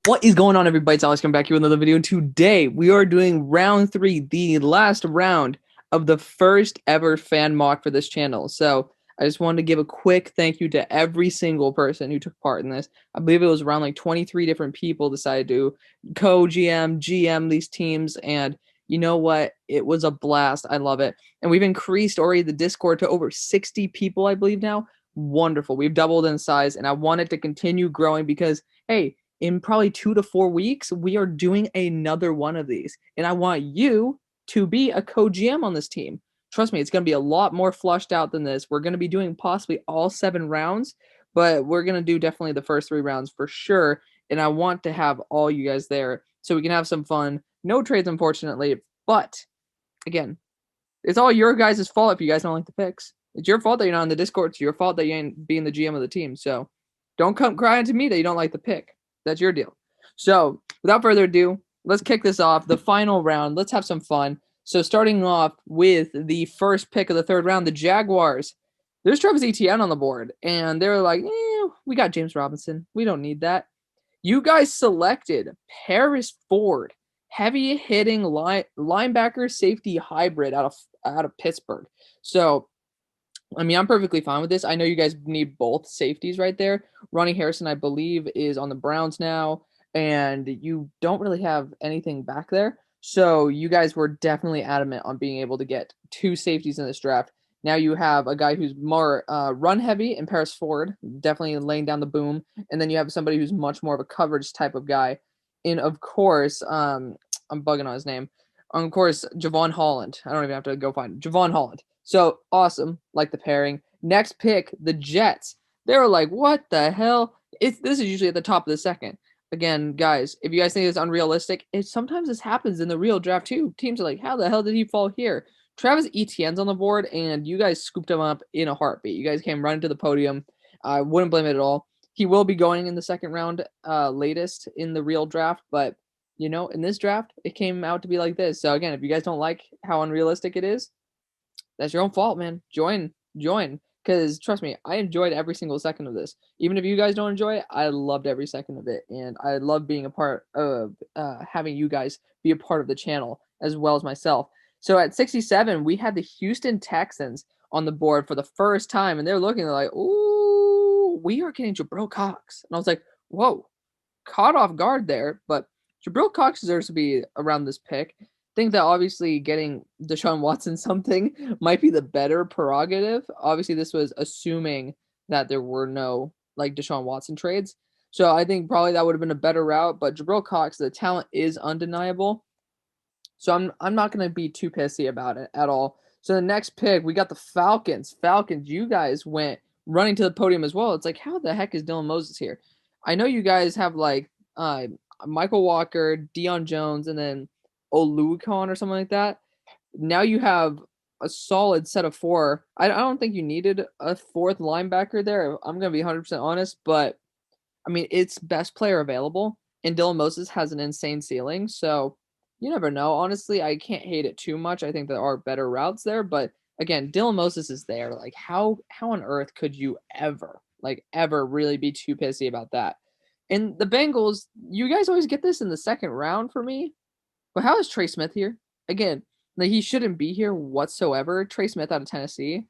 What is going on, everybody? It's Alex coming back here with another video. And today we are doing round 3, the last round of the first ever fan mock for this channel. So I just wanted to give a quick thank you to every single person who took part in this. I believe it was around like 23 different people decided to co-GM, GM these teams, and you know what? It was a blast. I love it. And we've increased already the Discord to over 60 people, I believe now. Wonderful. We've doubled in size, and I want it to continue growing because, hey, in probably 2 to 4 weeks, we are doing another one of these. And I want you to be a co-GM on this team. Trust me, it's going to be a lot more flushed out than this. We're going to be doing possibly all 7 rounds, but we're going to do definitely the first 3 rounds for sure. And I want to have all you guys there so we can have some fun. No trades, unfortunately, but again, it's all your guys' fault if you guys don't like the picks. It's your fault that you're not on the Discord. It's your fault that you ain't being the GM of the team. So don't come crying to me that you don't like the pick. That's your deal. So without further ado, let's kick this off. The final round. Let's have some fun. So starting off with the first pick of the 3rd round, the Jaguars. There's Travis Etienne on the board, and they're like, we got James Robinson. We don't need that. You guys selected Paris Ford, heavy hitting linebacker safety hybrid out of Pittsburgh. So I mean, I'm perfectly fine with this. I know you guys need both safeties right there. Ronnie Harrison, I believe, is on the Browns now, and you don't really have anything back there. So you guys were definitely adamant on being able to get 2 safeties in this draft. Now you have a guy who's more run heavy in Paris Ford, definitely laying down the boom, and then you have somebody who's much more of a coverage type of guy. And of course, I'm bugging on his name. Of course, Javon Holland. I don't even have to go find Javon Holland. So awesome, like the pairing. Next pick, the Jets. They were like, what the hell? This is usually at the top of the second. Again, guys, if you guys think it's unrealistic, sometimes this happens in the real draft too. Teams are like, how the hell did he fall here? Travis Etienne's on the board, and you guys scooped him up in a heartbeat. You guys came running to the podium. I wouldn't blame it at all. He will be going in the second round, latest in the real draft, but in this draft, it came out to be like this. So again, if you guys don't like how unrealistic it is, that's your own fault, man. Join. Because trust me, I enjoyed every single second of this. Even if you guys don't enjoy it, I loved every second of it. And I love being a part of having you guys be a part of the channel as well as myself. So at 67, we had the Houston Texans on the board for the first time. And they're looking like, ooh, we are getting Jabril Cox. And I was like, whoa, caught off guard there. But Jabril Cox deserves to be around this pick. Think that obviously getting Deshaun Watson something might be the better prerogative. Obviously, this was assuming that there were no like Deshaun Watson trades. So I think probably that would have been a better route. But Jabril Cox, the talent is undeniable. So I'm not gonna be too pissy about it at all. So the next pick, we got the Falcons. Falcons, you guys went running to the podium as well. It's like, how the heck is Dylan Moses here? I know you guys have like Michael Walker, Deion Jones, and then Oluokun or something like that. Now you have a solid set of 4. I don't think you needed a 4th linebacker there. I'm going to be 100% honest, but I mean, it's best player available, and Dylan Moses has an insane ceiling, so you never know. Honestly, I can't hate it too much. I think there are better routes there, but again, Dylan Moses is there. Like, how on earth could you ever really be too pissy about that? And the Bengals, you guys always get this in the second round for me. But how is Trey Smith here? Again, like he shouldn't be here whatsoever. Trey Smith out of Tennessee.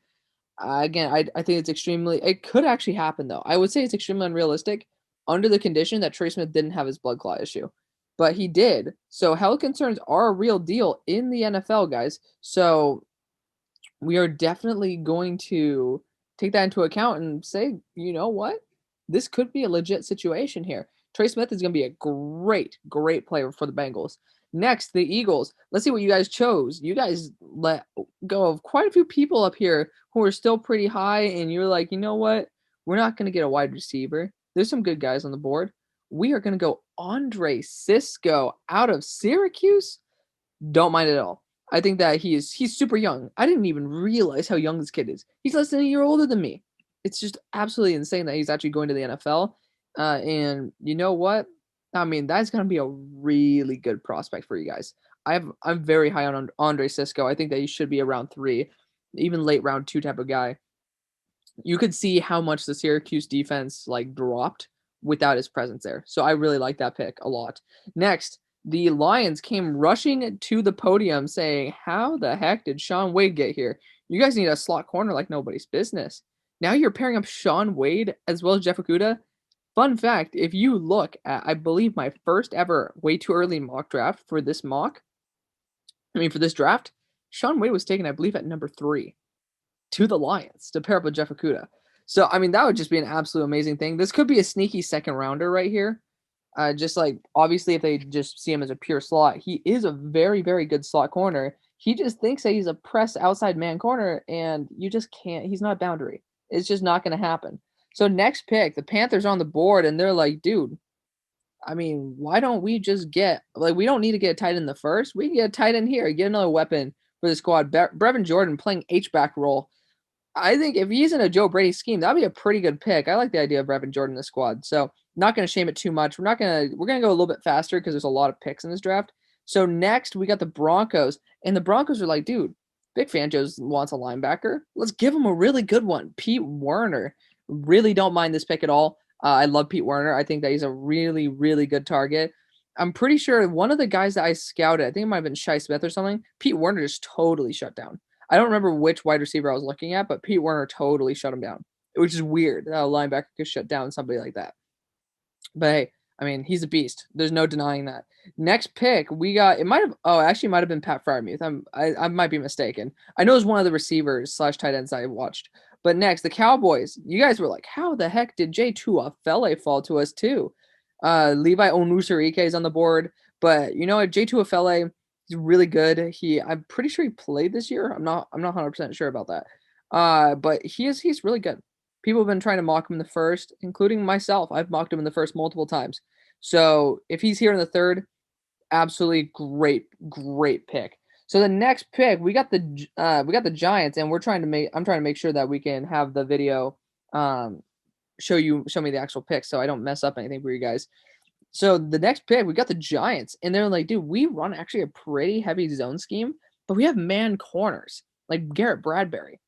Again, I think it's extremely. It could actually happen though. I would say it's extremely unrealistic under the condition that Trey Smith didn't have his blood clot issue, but he did. So health concerns are a real deal in the NFL, guys. So we are definitely going to take that into account and say, you know what, this could be a legit situation here. Trey Smith is going to be a great player for the Bengals. Next, the Eagles. Let's see what you guys chose. You guys let go of quite a few people up here who are still pretty high, and you're like, you know what? We're not going to get a wide receiver. There's some good guys on the board. We are going to go Andre Cisco out of Syracuse. Don't mind it at all. I think that he's super young. I didn't even realize how young this kid is. He's less than a year older than me. It's just absolutely insane that he's actually going to the NFL. And you know what? I mean, that's going to be a really good prospect for you guys. I'm very high on Andre Cisco. I think that he should be around 3, even late round 2 type of guy. You could see how much the Syracuse defense like dropped without his presence there. So I really like that pick a lot. Next, the Lions came rushing to the podium saying, how the heck did Shaun Wade get here? You guys need a slot corner like nobody's business. Now you're pairing up Shaun Wade as well as Jeff Okudah. Fun fact, if you look at, I believe, my first ever way too early mock draft for this for this draft, Shaun Wade was taken, I believe, at number 3 to the Lions to pair up with Jeff Okudah. So, that would just be an absolute amazing thing. This could be a sneaky second rounder right here. Just like, obviously, if they just see him as a pure slot, he is a very, very good slot corner. He just thinks that he's a press outside man corner, and you just can't. He's not a boundary. It's just not going to happen. So, next pick, the Panthers are on the board, and they're like, dude, why don't we just get, we don't need to get a tight end in the first. We can get a tight end here, get another weapon for the squad. Brevin Jordan playing H-back role. I think if he's in a Joe Brady scheme, that'd be a pretty good pick. I like the idea of Brevin Jordan in the squad. So not going to shame it too much. We're going to go a little bit faster because there's a lot of picks in this draft. So next we got the Broncos, and the Broncos are like, dude, Vic Fangio wants a linebacker. Let's give him a really good one. Pete Werner. Really don't mind this pick at all. I love Pete Werner. I think that he's a really, really good target. I'm pretty sure one of the guys that I scouted, I think it might have been Shai Smith or something, Pete Werner just totally shut down. I don't remember which wide receiver I was looking at, but Pete Werner totally shut him down, which is weird. A linebacker could shut down somebody like that. But hey, he's a beast. There's no denying that. Next pick, we got, it might have been Pat Freiermuth. I might be mistaken. I know it was one of the receivers / tight ends I watched. But next, the Cowboys. You guys were like, how the heck did J. Tuafele fall to us too? Levi Onwuzurike is on the board. But you know what? J. Tuafele, he's really good. I'm pretty sure he played this year. I'm not 100% sure about that. But he's really good. People have been trying to mock him in the first, including myself. I've mocked him in the first multiple times. So if he's here in the third, absolutely great pick. So the next pick, we got the Giants, and I'm trying to make sure that we can have the video show me the actual pick so I don't mess up anything for you guys. So the next pick, we got the Giants, and they're like, dude, we run actually a pretty heavy zone scheme, but we have man corners like Garrett Bradbury.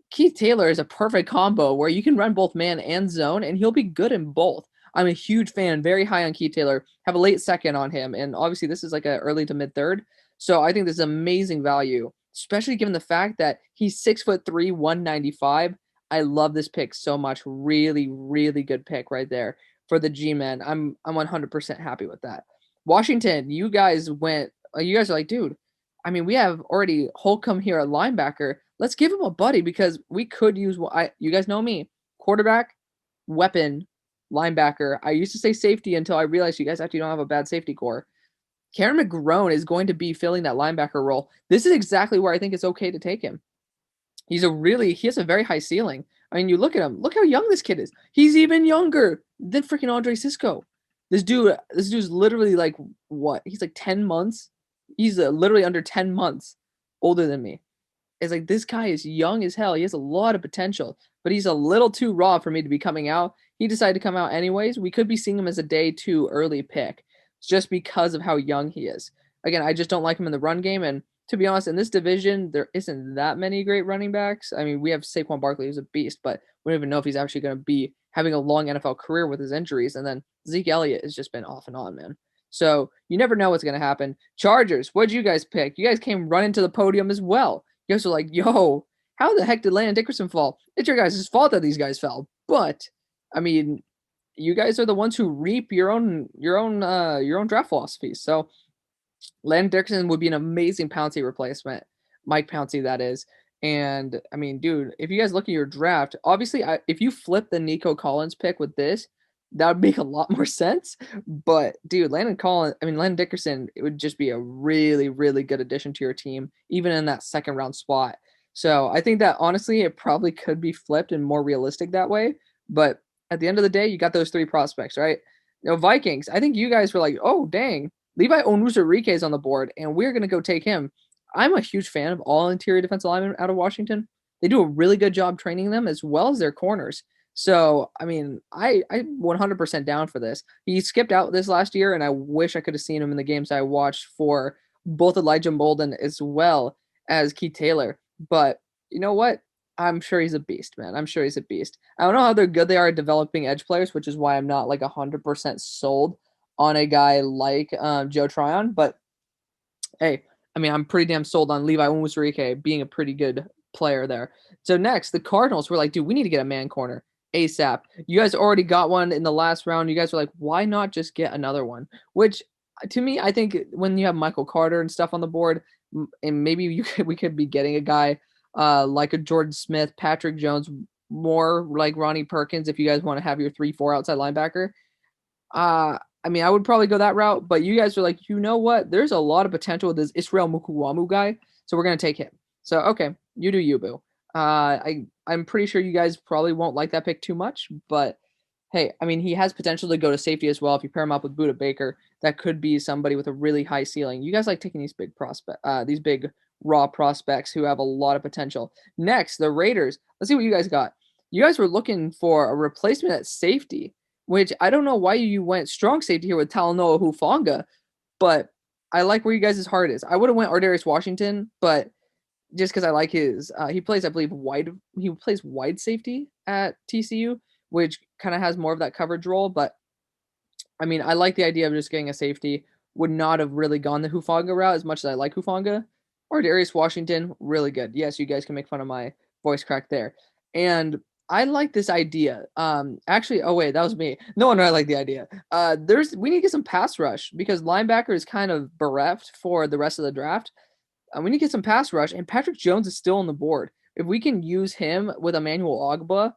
Keith Taylor is a perfect combo where you can run both man and zone, and he'll be good in both. I'm a huge fan, very high on Keith Taylor, have a late second on him, and obviously this is like an early to mid third. So I think this is amazing value, especially given the fact that he's 6'3", 195. I love this pick so much. Really, really good pick right there for the G-men. I'm 100% happy with that. Washington, you guys are like, dude, we have already Holcomb here at linebacker. Let's give him a buddy because we could use you guys know me, quarterback, weapon, linebacker. I used to say safety until I realized you guys actually don't have a bad safety core. Karen McGrone is going to be filling that linebacker role. This is exactly where I think it's okay to take him. He has a very high ceiling. You look at him. Look how young this kid is. He's even younger than freaking Andre Cisco. This dude's literally like what? He's like 10 months. He's literally under 10 months older than me. It's like this guy is young as hell. He has a lot of potential, but he's a little too raw for me to be coming out. He decided to come out anyways. We could be seeing him as a day 2 early pick just because of how young he is. Again, I just don't like him in the run game. And to be honest, in this division, there isn't that many great running backs. We have Saquon Barkley, who's a beast, but we don't even know if he's actually going to be having a long NFL career with his injuries. And then Zeke Elliott has just been off and on, man. So you never know what's going to happen. Chargers, what'd you guys pick? You guys came running to the podium as well. You guys were like, yo, how the heck did Landon Dickerson fall? It's your guys' fault that these guys fell. But, you guys are the ones who reap your own draft philosophies. So Landon Dickerson would be an amazing Pouncey replacement. Mike Pouncey, that is. And, dude, if you guys look at your draft, obviously, if you flip the Nico Collins pick with this, that would make a lot more sense. But, dude, Landon Dickerson, it would just be a really, really good addition to your team, even in that second round spot. So I think that, honestly, it probably could be flipped and more realistic that way. But at the end of the day, you got those 3 prospects, right? Vikings, I think you guys were like, oh, dang, Levi Onwuzurike is on the board, and we're going to go take him. I'm a huge fan of all interior defensive linemen out of Washington. They do a really good job training them as well as their corners. So, I'm 100% down for this. He skipped out this last year, and I wish I could have seen him in the games I watched for both Elijah Molden as well as Keith Taylor. But you know what? I'm sure he's a beast, man. I'm sure he's a beast. I don't know how they're good they are at developing edge players, which is why I'm not like 100% sold on a guy like Joe Tryon. But hey, I mean, I'm pretty damn sold on Levi Onwuzurike being a pretty good player there. So next, the Cardinals were like, dude, we need to get a man corner ASAP. You guys already got one in the last round. You guys were like, why not just get another one? Which to me, I think when you have Michael Carter and stuff on the board, and maybe we could be getting a guy like a Jordan Smith, Patrick Jones, more like Ronnie Perkins if you guys want to have your 3-4 outside linebacker. I mean, I would probably go that route, but you guys are like, you know what? There's a lot of potential with this Israel Mukuwamu guy, so we're gonna take him. So okay, you do you, boo. I'm pretty sure you guys probably won't like that pick too much, but hey, I mean, he has potential to go to safety as well. If you pair him up with Budda Baker, that could be somebody with a really high ceiling. You guys like taking these big raw prospects who have a lot of potential. Next, the Raiders. Let's see what you guys got. You guys were looking for a replacement at safety, which I don't know why you went strong safety here with Talanoa Hufanga, but I like where you guys' heart is. I would have went Ardarius Washington, but just because I like his, he plays, I believe, he plays wide safety at TCU, which kind of has more of that coverage role. But I mean, I like the idea of just getting a safety. Would not have really gone the Hufanga route as much as I like Hufanga. Or Darius Washington, really good. Yes, you guys can make fun of my voice crack there. And I like this idea. Actually, oh wait, that was me. No one really liked the idea. We need to get some pass rush because linebacker is kind of bereft for the rest of the draft. We need to get some pass rush, and Patrick Jones is still on the board. If we can use him with Emmanuel Ogbah,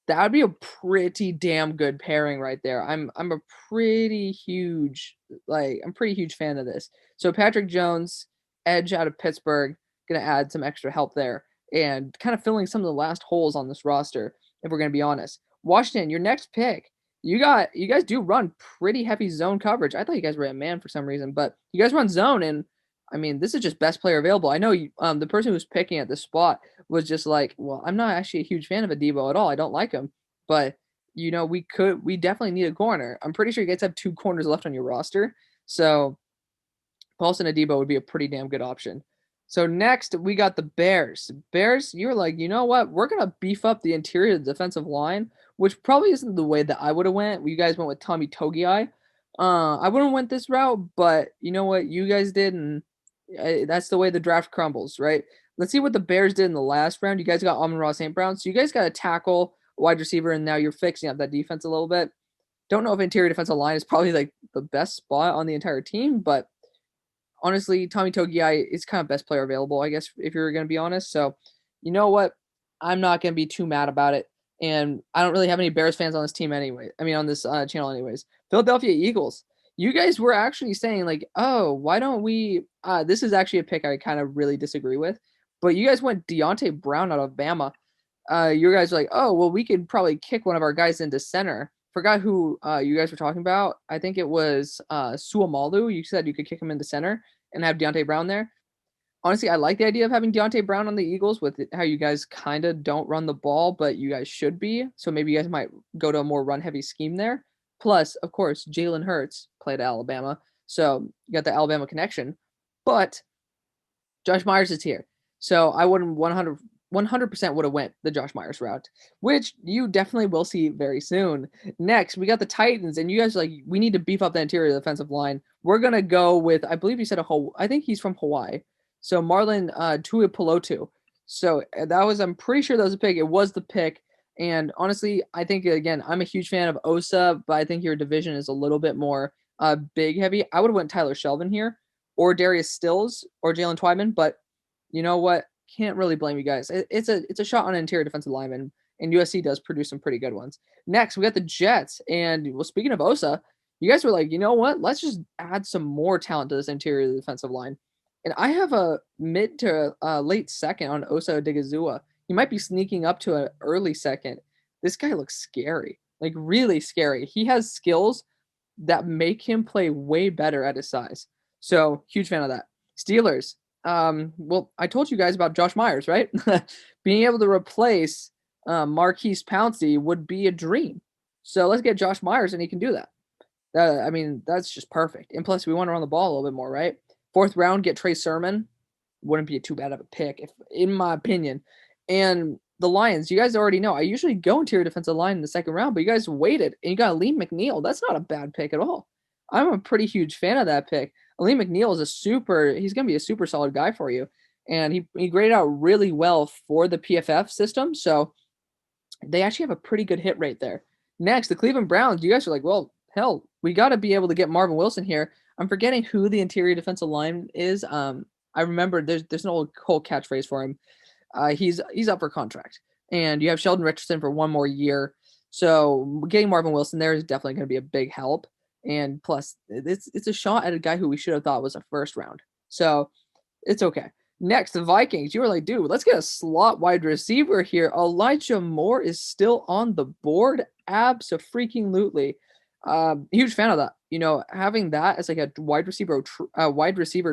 that would be a pretty damn good pairing right there. I'm a pretty huge fan of this. So Patrick Jones, edge out of Pittsburgh, gonna add some extra help there and kind of filling some of the last holes on this roster, if we're gonna be honest. Washington, your next pick. You guys do run pretty heavy zone coverage. I thought you guys ran man for some reason, but you guys run zone, and I mean, this is just best player available. I know the person who's picking at this spot was just like, well, I'm not actually a huge fan of Adebo at all. I don't like him, but we definitely need a corner. I'm pretty sure you guys have 2 corners left on your roster, so Paulson Adebo would be a pretty damn good option. So next we got the Bears. Bears, you're like, you know what? We're gonna beef up the interior defensive line, which probably isn't the way that I would have went. You guys went with Tommy Togiai. I wouldn't have went this route, but you know what? You guys did, and that's the way the draft crumbles, right? Let's see what the Bears did in the last round. You guys got Amon-Ra St. Brown. So you guys got a tackle, wide receiver, and now you're fixing up that defense a little bit. Don't know if interior defensive line is probably like the best spot on the entire team, but honestly, Tommy Togiai is kind of best player available, I guess, if you're going to be honest. So you know what? I'm not going to be too mad about it. And I don't really have any Bears fans on this team anyway. I mean, on this channel anyways. Philadelphia Eagles. You guys were actually saying like, oh, why don't we? This is actually a pick I kind of really disagree with. But you guys went Deontay Brown out of Bama. You guys are like, oh, well, we could probably kick one of our guys into center. Forgot who you guys were talking about. I think it was Suamalu. You said you could kick him into center and have Deontay Brown there. Honestly, I like the idea of having Deontay Brown on the Eagles with how you guys kind of don't run the ball, but you guys should be. So maybe you guys might go to a more run-heavy scheme there. Plus, of course, Jalen Hurts played at Alabama, so you got the Alabama connection. But Josh Myers is here, so I wouldn't 100% would have went the Josh Myers route, which you definitely will see very soon. Next, we got the Titans, and you guys are like, we need to beef up the interior defensive line. We're gonna go with, I believe you said I think he's from Hawaii. So Marlon Tuipulotu. So that was, I'm pretty sure that was a pick. It was the pick. And honestly, I think, again, I'm a huge fan of Osa, but I think your division is a little bit more big heavy. I would have went Tyler Shelvin here or Darius Stills or Jalen Twyman, but you know what? Can't really blame you guys. It's a shot on an interior defensive lineman, and USC does produce some pretty good ones. Next, we got the Jets. And well, speaking of Osa, you guys were like, you know what? Let's just add some more talent to this interior defensive line. And I have a mid to late second on Osa Odigizua. He might be sneaking up to an early second. This guy looks scary, like really scary. He has skills that make him play way better at his size. So huge fan of that. Steelers. Well, I told you guys about Josh Myers, right? Being able to replace Marquise Pouncey would be a dream. So let's get Josh Myers, and he can do that. I mean, that's just perfect. And plus, we want to run the ball a little bit more, right? 4th round, get Trey Sermon. Wouldn't be too bad of a pick, if, in my opinion. And the Lions, you guys already know, I usually go interior defensive line in the second round, but you guys waited, and you got Lee McNeil. That's not a bad pick at all. I'm a pretty huge fan of that pick. Lee McNeil is he's going to be a super solid guy for you. And he graded out really well for the PFF system. So they actually have a pretty good hit rate there. Next, the Cleveland Browns. You guys are like, well, hell, we got to be able to get Marvin Wilson here. I'm forgetting who the interior defensive line is. I remember there's an old whole catchphrase for him. He's up for contract, and you have Sheldon Richardson for one more year. So getting Marvin Wilson there is definitely going to be a big help. And plus, it's a shot at a guy who we should have thought was a first round. So it's okay. Next, the Vikings. You were like, dude, let's get a slot wide receiver here. Elijah Moore is still on the board. Abso-freaking-lutely. Huge fan of that. You know, having that as like a wide receiver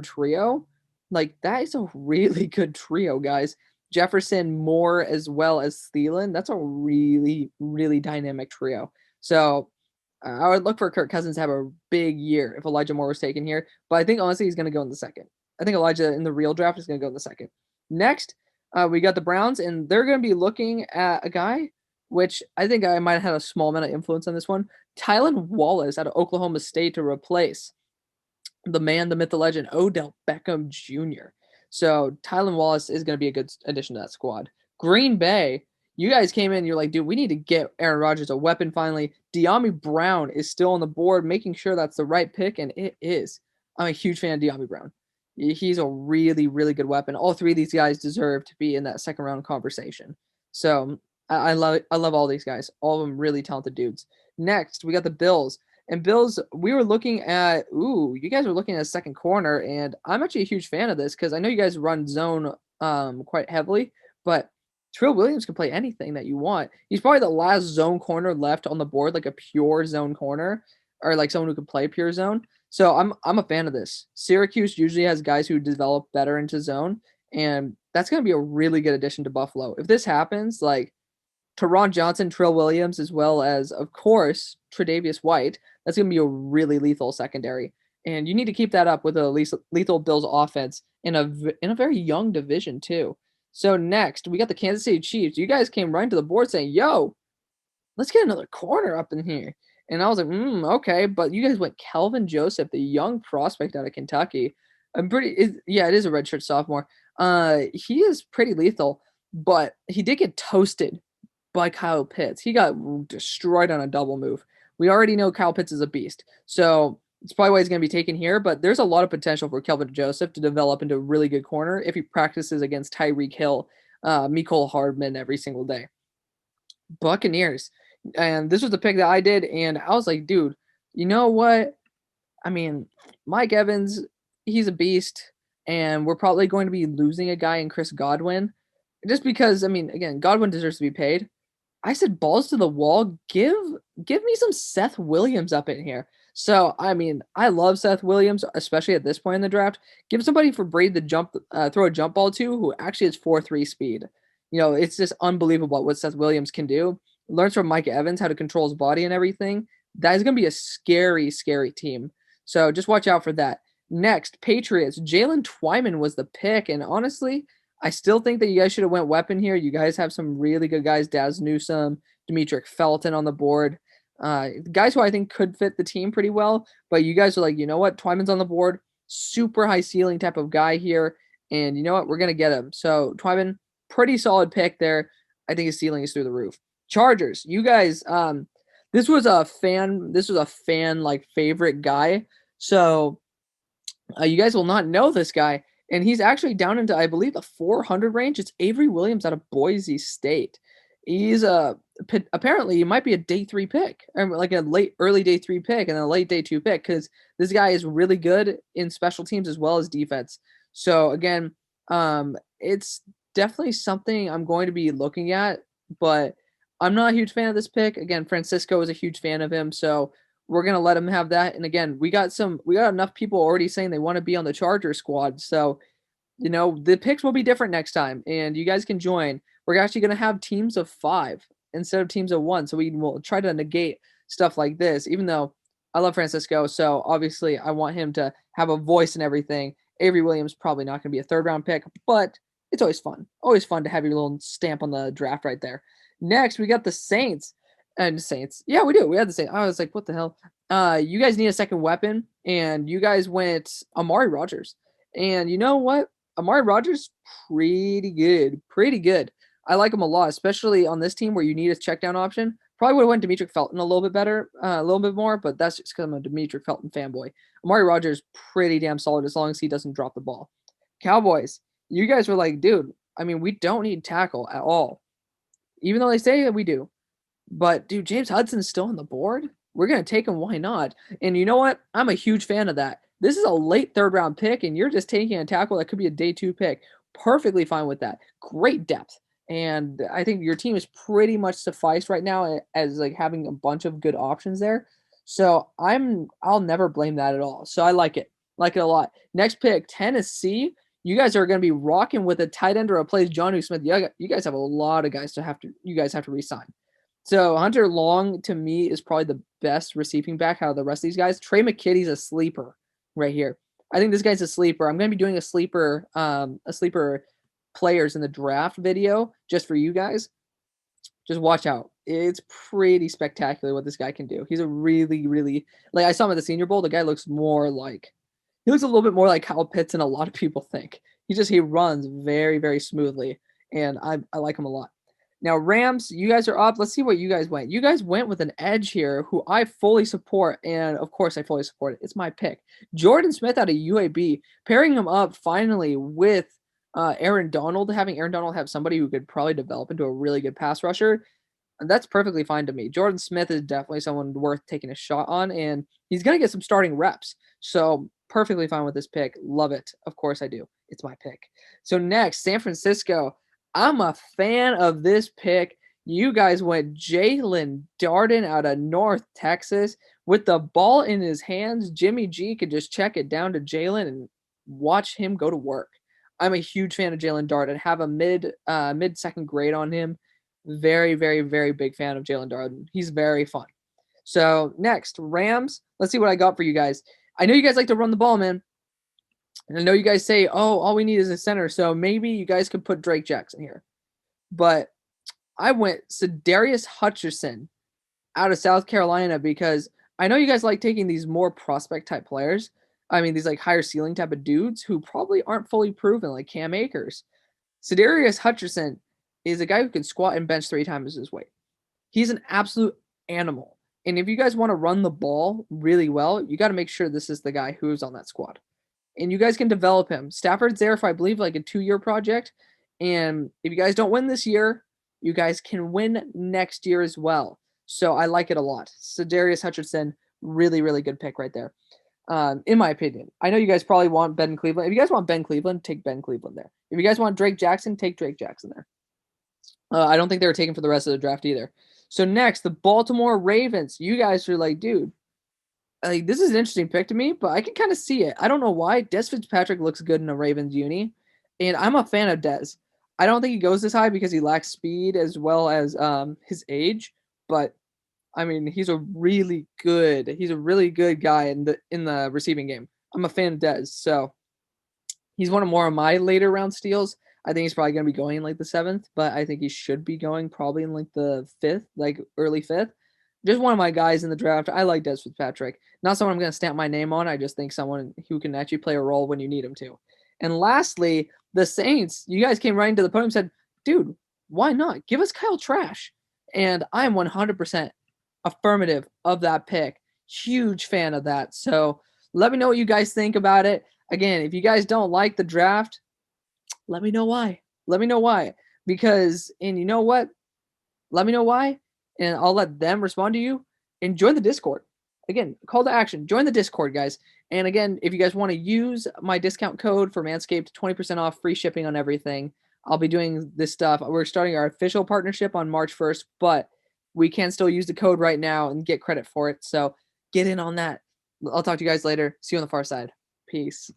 trio, like that is a really good trio, guys. Jefferson, Moore, as well as Thielen. That's a really, really dynamic trio. So I would look for Kirk Cousins to have a big year if Elijah Moore was taken here. But I think honestly he's going to go in the second. I think Elijah in the real draft is going to go in the second. Next, we got the Browns, and they're going to be looking at a guy, which I think I might have had a small amount of influence on this one. Tylan Wallace out of Oklahoma State to replace the man, the myth, the legend, Odell Beckham Jr. So Tylan Wallace is going to be a good addition to that squad. Green Bay, you guys came in, you're like, dude, we need to get Aaron Rodgers a weapon finally. Dyami Brown is still on the board, making sure that's the right pick, and it is. I'm a huge fan of Dyami Brown. He's a really, really good weapon. All three of these guys deserve to be in that second round conversation. So I love all these guys. All of them really talented dudes. Next, we got the Bills. And Bills, we were looking at, you guys were looking at a second corner, and I'm actually a huge fan of this because I know you guys run zone quite heavily, but Seth Williams can play anything that you want. He's probably the last zone corner left on the board, like a pure zone corner, or like someone who could play pure zone. So I'm a fan of this. Syracuse usually has guys who develop better into zone, and that's going to be a really good addition to Buffalo. If this happens, like Teron Johnson, Trill Williams, as well as, of course, Tre'Davious White, that's going to be a really lethal secondary. And you need to keep that up with a lethal Bills offense in a very young division, too. So next, we got the Kansas City Chiefs. You guys came right to the board saying, yo, let's get another corner up in here. And I was like, okay. But you guys went Kelvin Joseph, the young prospect out of Kentucky. It is a redshirt sophomore. He is pretty lethal, but he did get toasted by Kyle Pitts. He got destroyed on a double move. We already know Kyle Pitts is a beast. So it's probably why he's going to be taken here, but there's a lot of potential for Kelvin Joseph to develop into a really good corner if he practices against Tyreek Hill, Mecole Hardman every single day. Buccaneers. And this was the pick that I did, and I was like, dude, you know what? I mean, Mike Evans, he's a beast, and we're probably going to be losing a guy in Chris Godwin. Just because, I mean, again, Godwin deserves to be paid. I said balls to the wall. Give me some Seth Williams up in here. So, I mean, I love Seth Williams, especially at this point in the draft. Give somebody for Brady to throw a jump ball to who actually has 4.3 speed. You know, it's just unbelievable what Seth Williams can do. Learns from Mike Evans how to control his body and everything. That is going to be a scary, scary team. So just watch out for that. Next, Patriots. Jalen Twyman was the pick. And honestly, I still think that you guys should have went weapon here. You guys have some really good guys. Daz Newsome, Demetric Felton on the board. Guys who I think could fit the team pretty well. But you guys are like, you know what? Twyman's on the board. Super high ceiling type of guy here. And you know what? We're going to get him. So Twyman, pretty solid pick there. I think his ceiling is through the roof. Chargers, you guys, this was a fan like favorite guy. So you guys will not know this guy, and he's actually down into, I believe, the 400 range. It's Avery Williams out of Boise State. He's apparently he might be a day 3 pick, or like a early day 3 pick and a late day 2 pick, because this guy is really good in special teams as well as defense. So again, it's definitely something I'm going to be looking at, but I'm not a huge fan of this pick. Again, Francisco is a huge fan of him, so we're going to let him have that. And again, we got enough people already saying they want to be on the Charger squad. So, you know, the picks will be different next time, and you guys can join. We're actually going to have teams of 5 instead of teams of 1. So we will try to negate stuff like this, even though I love Francisco. So obviously I want him to have a voice and everything. Avery Williams probably not going to be a 3rd round pick, but It's always fun. Always fun to have your little stamp on the draft right there. Next, we got the Saints. And Saints. Yeah, we do. We had the Saints. I was like, what the hell? You guys need a second weapon, and you guys went Amari Rogers. And you know what? Amari Rogers, pretty good. Pretty good. I like him a lot, especially on this team where you need a check down option. Probably would have went Demetric Felton a little bit better, a little bit more, but that's just because I'm a Demetric Felton fanboy. Amari Rogers, pretty damn solid as long as he doesn't drop the ball. Cowboys, you guys were like, dude, I mean, we don't need tackle at all, even though they say that we do. But, dude, James Hudson's still on the board. We're going to take him. Why not? And you know what? I'm a huge fan of that. This is a late third-round pick, and you're just taking a tackle that could be a day 2 pick. Perfectly fine with that. Great depth. And I think your team is pretty much sufficed right now as like having a bunch of good options there. So I'll never blame that at all. So I like it. Like it a lot. Next pick, Tennessee. You guys are going to be rocking with a tight end to replace Jonnu Smith. You guys have a lot of guys you guys have to re-sign. So Hunter Long, to me, is probably the best receiving back out of the rest of these guys. Trey McKitty's a sleeper right here. I think this guy's a sleeper. I'm going to be doing a sleeper players in the draft video just for you guys. Just watch out. It's pretty spectacular what this guy can do. He's a really, really, like I saw him at the Senior Bowl. The guy looks a little bit more like Kyle Pitts than a lot of people think. He runs very, very smoothly, and I like him a lot. Now, Rams, you guys are up. Let's see what you guys went. You guys went with an edge here who I fully support, and of course I fully support it. It's my pick. Jordan Smith out of UAB, pairing him up finally with Aaron Donald, having Aaron Donald have somebody who could probably develop into a really good pass rusher. And that's perfectly fine to me. Jordan Smith is definitely someone worth taking a shot on, and he's going to get some starting reps. So perfectly fine with this pick. Love it. Of course I do. It's my pick. So next, San Francisco. I'm a fan of this pick. You guys went Jalen Darden out of North Texas. With the ball in his hands, Jimmy G could just check it down to Jalen and watch him go to work. I'm a huge fan of Jalen Darden. Have a mid-second grade on him. Very, very, very big fan of Jalen Darden. He's very fun. So next, Rams. Let's see what I got for you guys. I know you guys like to run the ball, man. And I know you guys say, oh, all we need is a center. So maybe you guys could put Drake Jackson here. But I went Sedarius Hutcherson out of South Carolina because I know you guys like taking these more prospect type players. I mean, these like higher ceiling type of dudes who probably aren't fully proven, like Cam Akers. Sedarius Hutcherson is a guy who can squat and bench 3 times his weight. He's an absolute animal. And if you guys want to run the ball really well, you got to make sure this is the guy who's on that squad. And you guys can develop him. Stafford's there for, I believe, like a 2-year project. And if you guys don't win this year, you guys can win next year as well. So I like it a lot. Sedarius Hutcherson, really, really good pick right there. In my opinion. I know you guys probably want Ben Cleveland. If you guys want Ben Cleveland, take Ben Cleveland there. If you guys want Drake Jackson, take Drake Jackson there. I don't think they were taken for the rest of the draft either. So next, the Baltimore Ravens. You guys are like, dude, like this is an interesting pick to me, but I can kind of see it. I don't know why. Dez Fitzpatrick looks good in a Ravens uni, and I'm a fan of Dez. I don't think he goes this high because he lacks speed as well as his age, but I mean he's a really good guy in the receiving game. I'm a fan of Dez, so he's one of more of my later round steals. I think he's probably going to be going in like the 7th, but I think he should be going probably in like the 5th, like early 5th. Just one of my guys in the draft. I like Dez Fitzpatrick. Not someone I'm going to stamp my name on. I just think someone who can actually play a role when you need him to. And lastly, the Saints. You guys came right into the podium and said, dude, why not? Give us Kyle Trask. And I'm 100% affirmative of that pick. Huge fan of that. So let me know what you guys think about it. Again, if you guys don't like the draft, let me know why. Let me know why. Because, and you know what? Let me know why. And I'll let them respond to you. And join the Discord. Again, call to action. Join the Discord, guys. And again, if you guys want to use my discount code for Manscaped, 20% off, free shipping on everything. I'll be doing this stuff. We're starting our official partnership on March 1st, but we can still use the code right now and get credit for it. So get in on that. I'll talk to you guys later. See you on the far side. Peace.